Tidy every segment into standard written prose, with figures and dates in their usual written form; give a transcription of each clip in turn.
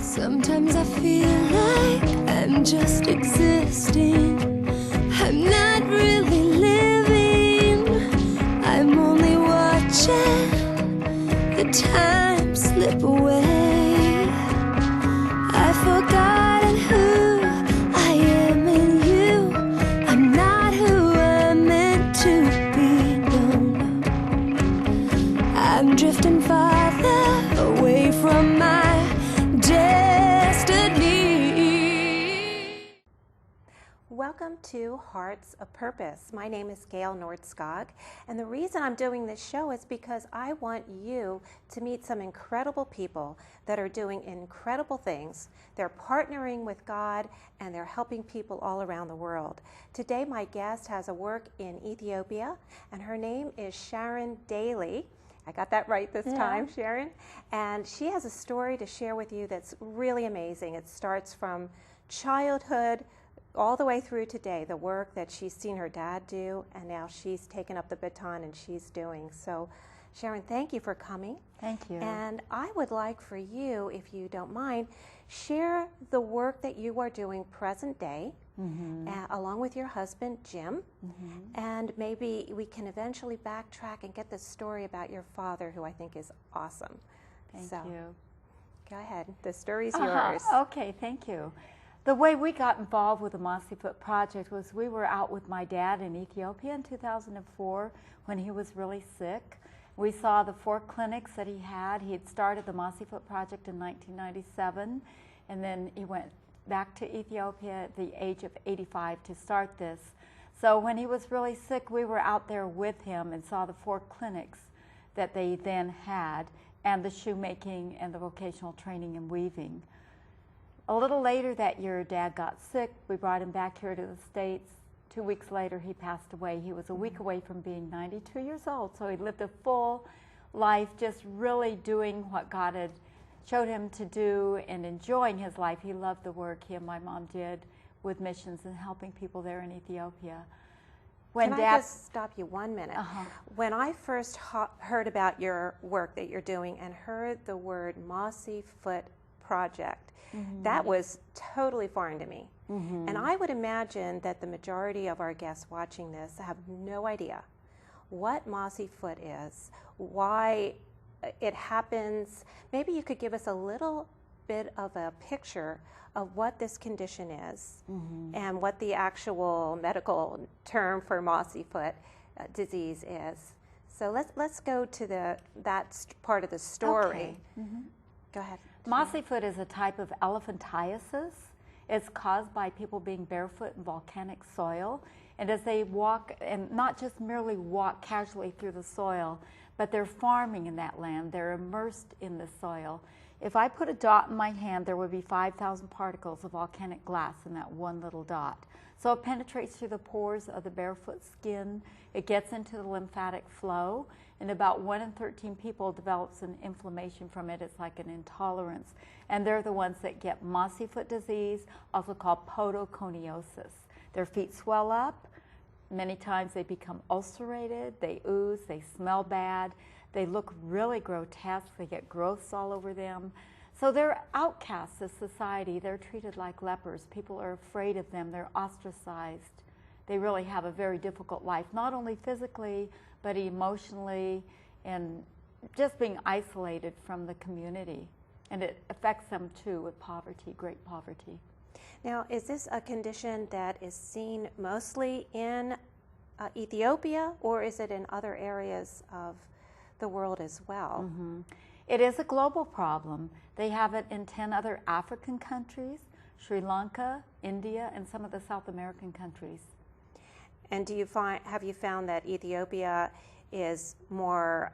Sometimes I feel like I'm just existing. I'm not really living. I'm only watching the time slip away. I've forgotten who I am in you. I'm not who I'm meant to be, no. I'm drifting farther away from my destiny. Welcome to Hearts of Purpose. My name is Gail Nordskog, and the reason I'm doing this show is because I want you to meet some incredible people that are doing incredible things. They're partnering with God, and they're helping people all around the world. Today, my guest has a work in Ethiopia, and her name is Sharon Daly. I got that right this time, Sharon. And she has a story to share with you that's really amazing. It starts from childhood all the way through today, the work that she's seen her dad do, and now she's taken up the baton and she's doing. So, Sharon, thank you for coming. Thank you. And I would like for you, if you don't mind, share the work that you are doing present day, along with your husband, Jim, and maybe we can eventually backtrack and get the story about your father, who I think is awesome. Thank So, you. go ahead. The story's yours. Okay, thank you. The way we got involved with the Mossy Foot Project was we were out with my dad in Ethiopia in 2004 when he was really sick. We saw the 4 clinics that he had. He had started the Mossy Foot Project in 1997, and then he went back to Ethiopia at the age of 85 to start this. So when he was really sick, we were out there with him and saw the 4 clinics that they then had, and the shoemaking and the vocational training and weaving. A little later that year, Dad got sick. We brought him back here to the States. 2 weeks later, he passed away. He was a week away from being 92 years old, so he lived a full life just really doing what God had showed him to do and enjoying his life. He loved the work he and my mom did with missions and helping people there in Ethiopia. Can I just stop you 1 minute? When I first heard about your work that you're doing and heard the word Mossy Foot Project, that was totally foreign to me. And I would imagine that the majority of our guests watching this have no idea what Mossy Foot is, why it happens. Maybe you could give us a little bit of a picture of what this condition is and what the actual medical term for Mossy Foot disease is. So let's go to that part of the story. Okay. Go ahead. Mossy Foot is a type of elephantiasis. It's caused by people being barefoot in volcanic soil. And as they walk, and not just merely walk casually through the soil, but they're farming in that land. They're immersed in the soil. If I put a dot in my hand, there would be 5,000 particles of volcanic glass in that one little dot. So it penetrates through the pores of the barefoot skin. It gets into the lymphatic flow, and about 1 in 13 people develops an inflammation from it. It's like an intolerance. And they're the ones that get mossy foot disease, also called podoconiosis. Their feet swell up. Many times they become ulcerated, they ooze, they smell bad, they look really grotesque, they get growths all over them. So they're outcasts of society. They're treated like lepers. People are afraid of them. They're ostracized. They really have a very difficult life, not only physically, but emotionally, and just being isolated from the community. And it affects them too with poverty, great poverty. Now, is this a condition that is seen mostly in Ethiopia, or is it in other areas of the world as well? It is a global problem. They have it in 10 other African countries, Sri Lanka, India, and some of the South American countries. And have you found that Ethiopia is more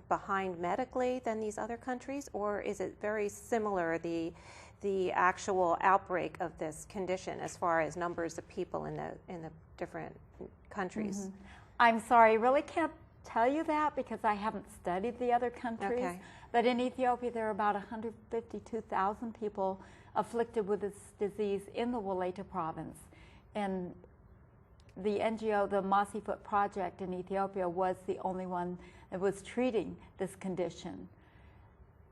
behind medically than these other countries, or is it very similar, the actual outbreak of this condition as far as numbers of people in the different countries? I'm sorry, I really can't tell you that because I haven't studied the other countries. Okay. But in Ethiopia, there are about 152,000 people afflicted with this disease in the Woleta province. And the NGO, the Mossy Foot Project in Ethiopia, was the only one that was treating this condition.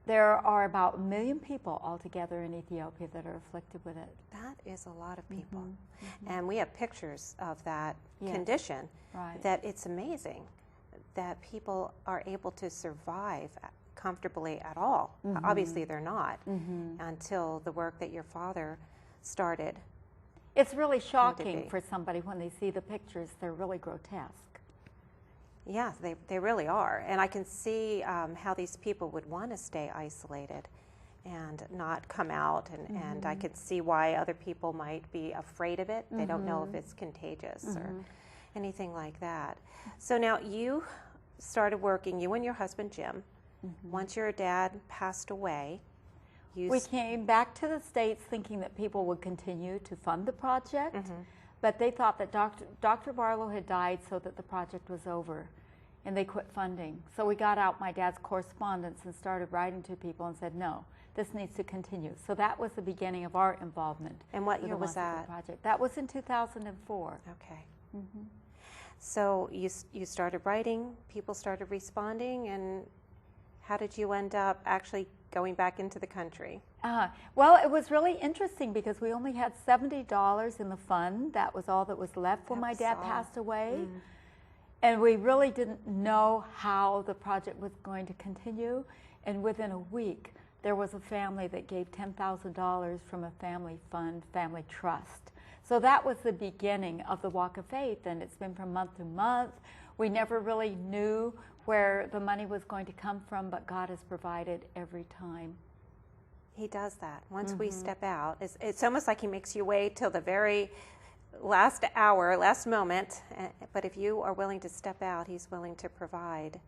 There are about 1 million people altogether in Ethiopia that are afflicted with it. That is a lot of people. Mm-hmm. And we have pictures of that Yes. condition, Right. that it's amazing that people are able to survive comfortably at all. Mm-hmm. Obviously, they're not Mm-hmm. until the work that your father started. It's really be. shocking for somebody when they see the pictures. They're really grotesque. Yeah, they really are. And I can see how these people would want to stay isolated and not come out. And I Mm-hmm. could see why other people might be afraid of it. They don't know if Mm-hmm. it's contagious or Mm-hmm. anything like that. So now you started working, you and your husband, Jim. Mm-hmm. Once your dad passed away, you We came back to the States thinking that people would continue to fund the project, Mhm. but they thought that Dr. Barlow had died so that the project was over, and they quit funding. So we got out my dad's correspondence and started writing to people and said, no, this needs to continue. So that was the beginning of our involvement. And what with year the was Massacre that? Project. That was in 2004. Okay. Mm-hmm. So you started writing, people started responding, and how did you end up actually going back into the country? Well, it was really interesting because we only had $70 in the fund. That was all that was left when That my was dad all. passed away. Mm. And we really didn't know how the project was going to continue. And within a week, there was a family that gave $10,000 from a family fund, family trust. So that was the beginning of the Walk of Faith, and it's been from month to month. We never really knew where the money was going to come from, but God has provided every time. He does that. Once we step out, it's almost like he makes you wait till the very last hour, last moment. But if you are willing to step out, he's willing to provide.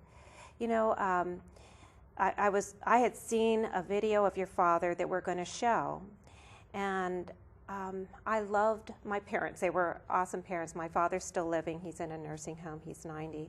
You know, I had seen a video of your father that we're going to show, and I loved my parents. They were awesome parents. My father's still living. He's in a nursing home. He's 90.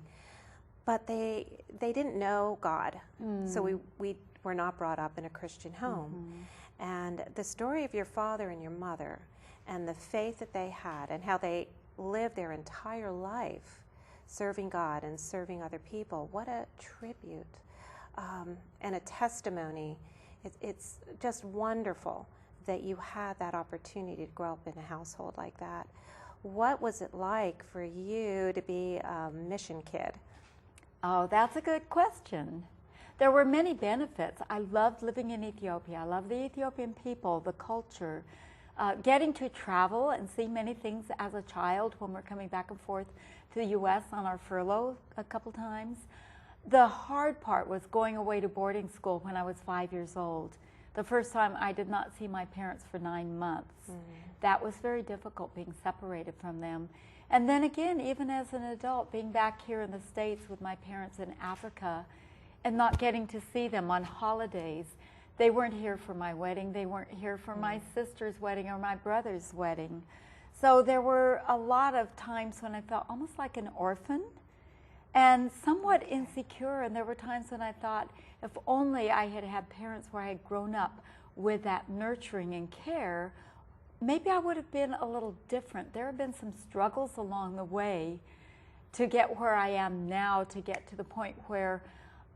But they didn't know God. So we were not brought up in a Christian home. And the story of your father and your mother and the faith that they had and how they lived their entire life serving God and serving other people, what a tribute and a testimony. It's just wonderful that you had that opportunity to grow up in a household like that. What was it like for you to be a mission kid? Oh, that's a good question. There were many benefits. I loved living in Ethiopia. I love the Ethiopian people, the culture. Getting to travel and see many things as a child when we're coming back and forth to the U.S. on our furlough a couple times. The hard part was going away to boarding school when I was 5 years old. The first time I did not see my parents for 9 months. That was very difficult, being separated from them. And then again, even as an adult, being back here in the States with my parents in Africa and not getting to see them on holidays. They weren't here for my wedding. They weren't here for my sister's wedding or my brother's wedding. So there were a lot of times when I felt almost like an orphan and somewhat insecure. And there were times when I thought, if only I had had parents where I had grown up with that nurturing and care, maybe I would have been a little different. There have been some struggles along the way to get where I am now, to get to the point where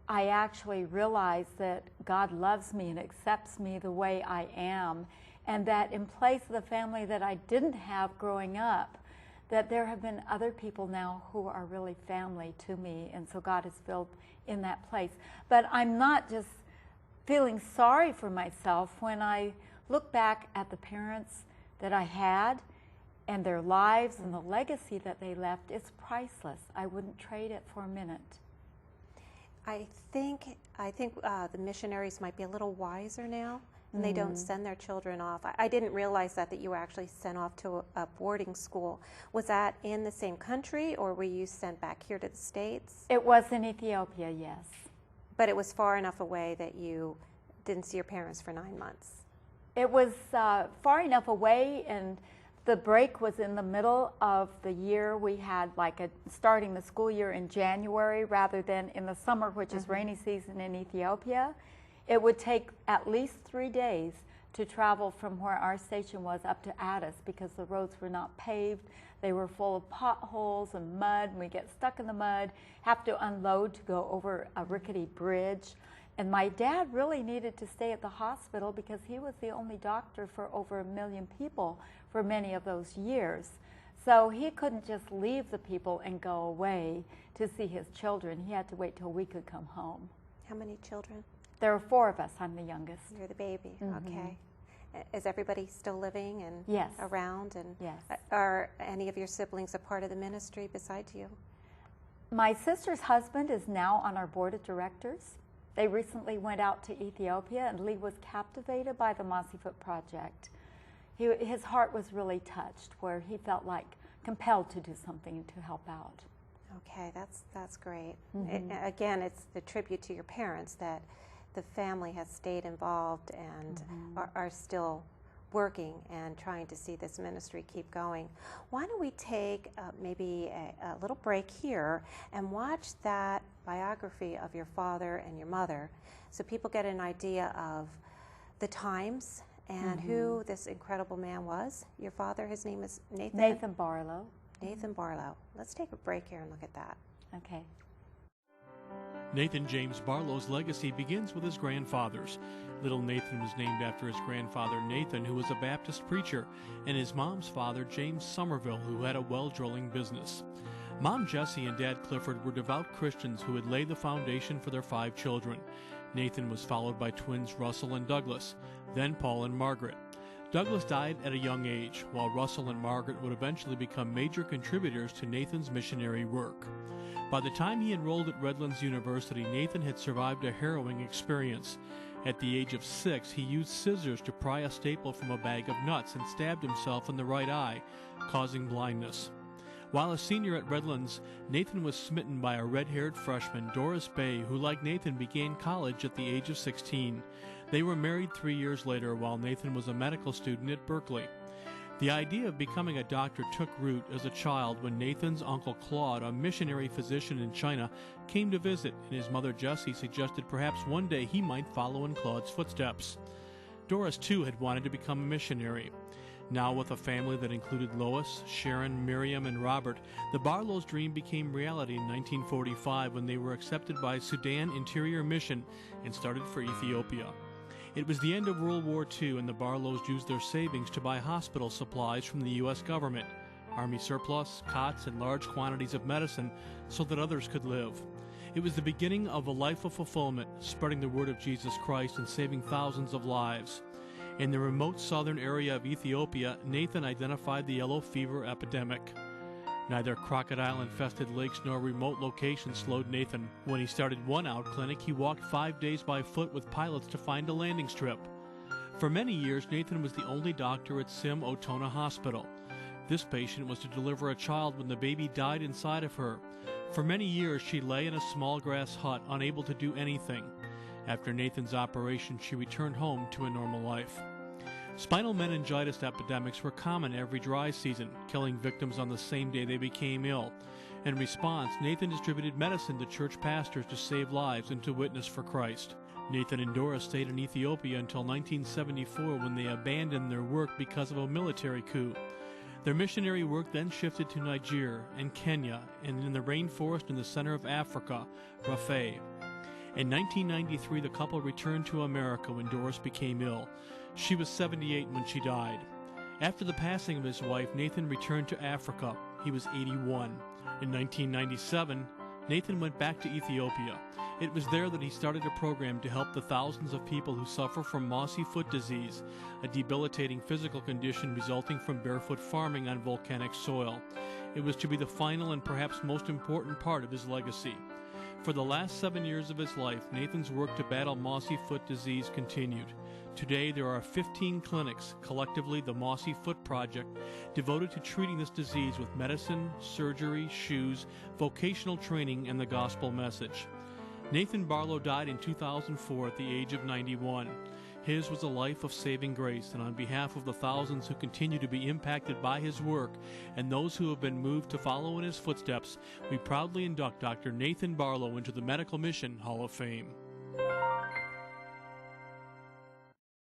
I actually realize that God loves me and accepts me the way I am, and that in place of the family that I didn't have growing up, that there have been other people now who are really family to me, and so God has filled in that place. But I'm not just feeling sorry for myself when I look back at the parents that I had and their lives and the legacy that they left. It's priceless. I wouldn't trade it for a minute. I think the missionaries might be a little wiser now, and they don't send their children off. I didn't realize that you were actually sent off to a boarding school. Was that in the same country, or were you sent back here to the States? It was in Ethiopia, yes. But it was far enough away that you didn't see your parents for 9 months. It was far enough away, and the break was in the middle of the year. We had starting the school year in January rather than in the summer, which is rainy season in Ethiopia. It would take at least 3 days to travel from where our station was up to Addis because the roads were not paved. They were full of potholes and mud, and we get stuck in the mud, have to unload to go over a rickety bridge. And my dad really needed to stay at the hospital because he was the only doctor for over 1 million people for many of those years. So he couldn't just leave the people and go away to see his children. He had to wait till we could come home. How many children? There are 4 of us. I'm the youngest. You're the baby. Mm-hmm. Okay. Is everybody still living and Yes. around? And Yes. Are any of your siblings a part of the ministry besides you? My sister's husband is now on our board of directors. They recently went out to Ethiopia, and Lee was captivated by the Mossy Foot Project. His heart was really touched, where he felt like compelled to do something to help out. Okay, that's great. Mm-hmm. Again, it's the tribute to your parents that the family has stayed involved and are still working and trying to see this ministry keep going. Why don't we take maybe a little break here and watch that biography of your father and your mother so people get an idea of the times and who this incredible man was. Your father, his name is Nathan? Nathan Barlow. Nathan Barlow. Let's take a break here and look at that. Okay. Nathan James Barlow's legacy begins with his grandfathers. Little Nathan was named after his grandfather Nathan, who was a Baptist preacher, and his mom's father, James Somerville, who had a well drilling business. Mom Jessie and Dad Clifford were devout Christians who had laid the foundation for their 5 children. Nathan was followed by twins Russell and Douglas, then Paul and Margaret. Douglas died at a young age, while Russell and Margaret would eventually become major contributors to Nathan's missionary work. By the time he enrolled at Redlands University, Nathan had survived a harrowing experience. At the age of 6, he used scissors to pry a staple from a bag of nuts and stabbed himself in the right eye, causing blindness. While a senior at Redlands, Nathan was smitten by a red-haired freshman, Doris Bay, who, like Nathan, began college at the age of 16. They were married 3 years later while Nathan was a medical student at Berkeley. The idea of becoming a doctor took root as a child when Nathan's uncle Claude, a missionary physician in China, came to visit, and his mother Jessie suggested perhaps one day he might follow in Claude's footsteps. Doris, too, had wanted to become a missionary. Now, with a family that included Lois, Sharon, Miriam, and Robert, the Barlows' dream became reality in 1945 when they were accepted by Sudan Interior Mission and started for Ethiopia. It was the end of World War II, and the Barlows used their savings to buy hospital supplies from the U.S. government, Army surplus, cots, and large quantities of medicine so that others could live. It was the beginning of a life of fulfillment, spreading the word of Jesus Christ and saving thousands of lives. In the remote southern area of Ethiopia, Nathan identified the yellow fever epidemic. Neither crocodile-infested lakes nor remote locations slowed Nathan. When he started one out clinic, he walked 5 days by foot with pilots to find a landing strip. For many years, Nathan was the only doctor at Sim Otona Hospital. This patient was to deliver a child when the baby died inside of her. For many years, she lay in a small grass hut, unable to do anything. After Nathan's operation, she returned home to a normal life. Spinal meningitis epidemics were common every dry season, killing victims on the same day they became ill. In response, Nathan distributed medicine to church pastors to save lives and to witness for Christ. Nathan and Doris stayed in Ethiopia until 1974 when they abandoned their work because of a military coup. Their missionary work then shifted to Niger and Kenya and in the rainforest in the center of Africa, Rafah. In 1993, the couple returned to America when Doris became ill. She was 78 when she died. After the passing of his wife, Nathan returned to Africa. He was 81. In 1997, Nathan went back to Ethiopia. It was there that he started a program to help the thousands of people who suffer from mossy foot disease, a debilitating physical condition resulting from barefoot farming on volcanic soil. It was to be the final and perhaps most important part of his legacy. For the last 7 years of his life, Nathan's work to battle mossy foot disease continued. Today, there are 15 clinics, collectively the Mossy Foot Project, devoted to treating this disease with medicine, surgery, shoes, vocational training, and the gospel message. Nathan Barlow died in 2004 at the age of 91. His was a life of saving grace, and on behalf of the thousands who continue to be impacted by his work and those who have been moved to follow in his footsteps, we proudly induct Dr. Nathan Barlow into the Medical Mission Hall of Fame.